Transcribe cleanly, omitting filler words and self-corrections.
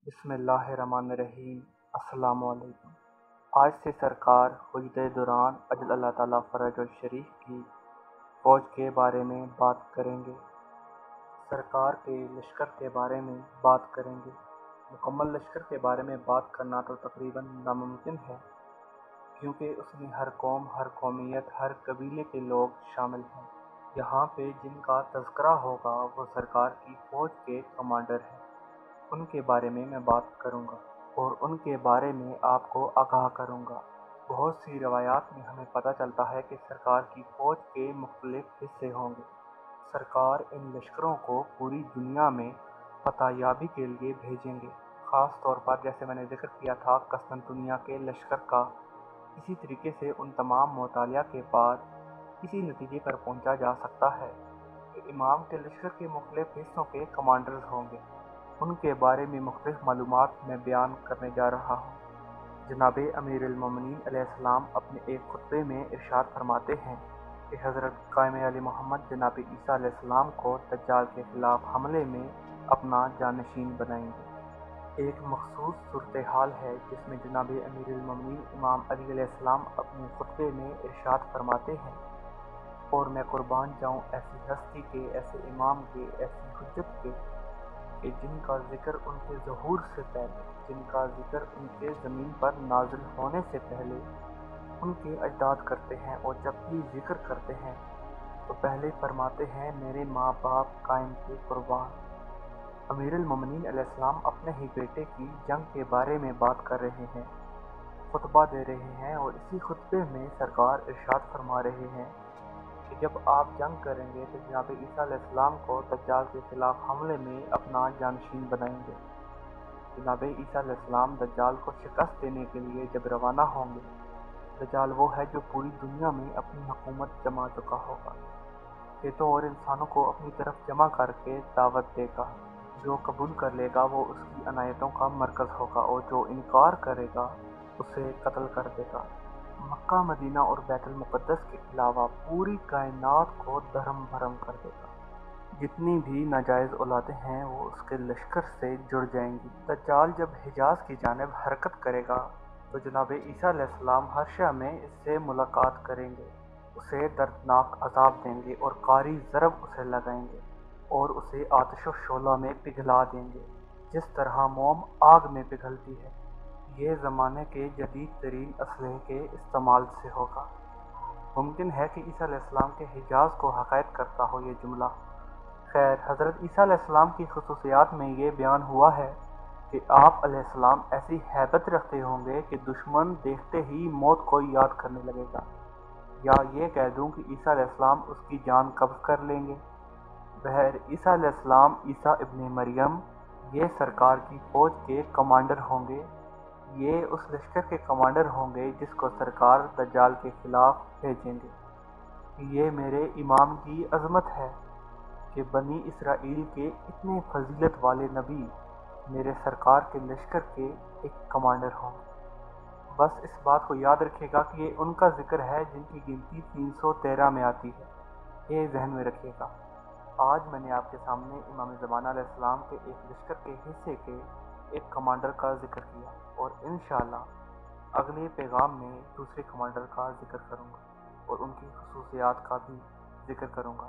بسم اللہ الرحمن الرحیم۔ السلام علیکم۔ آج سے سرکار حجت دوران اجل اللہ تعالیٰ فرج الشریف کی فوج کے بارے میں بات کریں گے۔ سرکار کے لشکر کے بارے میں بات کریں گے۔ مکمل لشکر کے بارے میں بات کرنا تو تقریباً ناممکن ہے، کیونکہ اس میں ہر قوم، ہر قومیت، ہر قبیلے کے لوگ شامل ہیں۔ یہاں پہ جن کا تذکرہ ہوگا وہ سرکار کی فوج کے کمانڈر ہیں۔ ان کے بارے میں بات کروں گا اور ان کے بارے میں آپ کو آگاہ کروں گا۔ بہت سی روایات میں ہمیں پتہ چلتا ہے کہ سرکار کی فوج کے مختلف حصے ہوں گے۔ سرکار ان لشکروں کو پوری دنیا میں فتح یابی کے لیے بھیجیں گے۔ خاص طور پر جیسے میں نے ذکر کیا تھا قسطنطنیہ کے لشکر کا، اسی طریقے سے ان تمام مطالعہ کے بعد اسی نتیجے پر پہنچا جا سکتا ہے کہ امام کے لشکر کے مختلف حصوں کے کمانڈرز ہوں گے۔ ان کے بارے میں مختلف معلومات میں بیان کرنے جا رہا ہوں۔ جناب امیر المومنین علیہ السلام اپنے ایک خطبے میں ارشاد فرماتے ہیں کہ حضرت قائم علی محمد جناب عیسیٰ علیہ السلام کو دجال کے خلاف حملے میں اپنا جانشین بنائیں گے۔ ایک مخصوص صورتحال ہے جس میں جناب امیر المومنین امام علی علیہ السلام اپنے خطبے میں ارشاد فرماتے ہیں، اور میں قربان جاؤں ایسی ہستی کے، ایسے امام کے، ایسی حجت کے کہ جن کا ذکر ان کے ظہور سے پہلے، جن کا ذکر ان کے زمین پر نازل ہونے سے پہلے ان کے اجداد کرتے ہیں، اور جب بھی ذکر کرتے ہیں تو پہلے فرماتے ہیں میرے ماں باپ قائم کے قربان۔ امیر المومنین علیہ السلام اپنے ہی بیٹے کی جنگ کے بارے میں بات کر رہے ہیں، خطبہ دے رہے ہیں، اور اسی خطبے میں سرکار ارشاد فرما رہے ہیں کہ جب آپ جنگ کریں گے تو جناب عیسیٰ علیہ السلام کو دجال کے خلاف حملے میں اپنا جانشین بنائیں گے۔ جناب عیسیٰ علیہ السلام دجال کو شکست دینے کے لیے جب روانہ ہوں گے، دجال وہ ہے جو پوری دنیا میں اپنی حکومت جما چکا ہوگا، کھیتوں اور انسانوں کو اپنی طرف جمع کر کے دعوت دے گا۔ جو قبول کر لے گا وہ اس کی عنایتوں کا مرکز ہوگا، اور جو انکار کرے گا اسے قتل کر دے گا۔ مکہ، مدینہ اور بیت المقدس کے علاوہ پوری کائنات کو دھرم بھرم کر دے گا۔ جتنی بھی ناجائز اولادیں ہیں وہ اس کے لشکر سے جڑ جائیں گی۔ دجال جب حجاز کی جانب حرکت کرے گا تو جناب عیسیٰ علیہ السلام ہر شے میں اس سے ملاقات کریں گے، اسے دردناک عذاب دیں گے اور قاری ضرب اسے لگائیں گے اور اسے آتش و شعلہ میں پگھلا دیں گے، جس طرح موم آگ میں پگھلتی ہے۔ یہ زمانے کے جدید ترین اسلحے کے استعمال سے ہوگا۔ ممکن ہے کہ عیسیٰ علیہ السلام کے حجاز کو حقائق کرتا ہو یہ جملہ۔ خیر، حضرت عیسیٰ علیہ السلام کی خصوصیات میں یہ بیان ہوا ہے کہ آپ علیہ السلام ایسی ہیبت رکھتے ہوں گے کہ دشمن دیکھتے ہی موت کو یاد کرنے لگے گا، یا یہ کہہ دوں کہ عیسیٰ علیہ السلام اس کی جان قبض کر لیں گے۔ بہر عیسیٰ علیہ السلام، عیسیٰ ابن مریم، یہ سرکار کی فوج کے کمانڈر ہوں گے۔ یہ اس لشکر کے کمانڈر ہوں گے جس کو سرکار دجال کے خلاف بھیجیں گے۔ یہ میرے امام کی عظمت ہے کہ بنی اسرائیل کے اتنے فضیلت والے نبی میرے سرکار کے لشکر کے ایک کمانڈر ہوں گے۔ بس اس بات کو یاد رکھے گا کہ یہ ان کا ذکر ہے جن کی گنتی 313 میں آتی ہے، یہ ذہن میں رکھیے گا۔ آج میں نے آپ کے سامنے امام زمانہ علیہ السلام کے ایک لشکر کے حصے کے ایک کمانڈر کا ذکر کیا، اور انشاءاللہ اگلے پیغام میں دوسرے کمانڈر کا ذکر کروں گا اور ان کی خصوصیات کا بھی ذکر کروں گا۔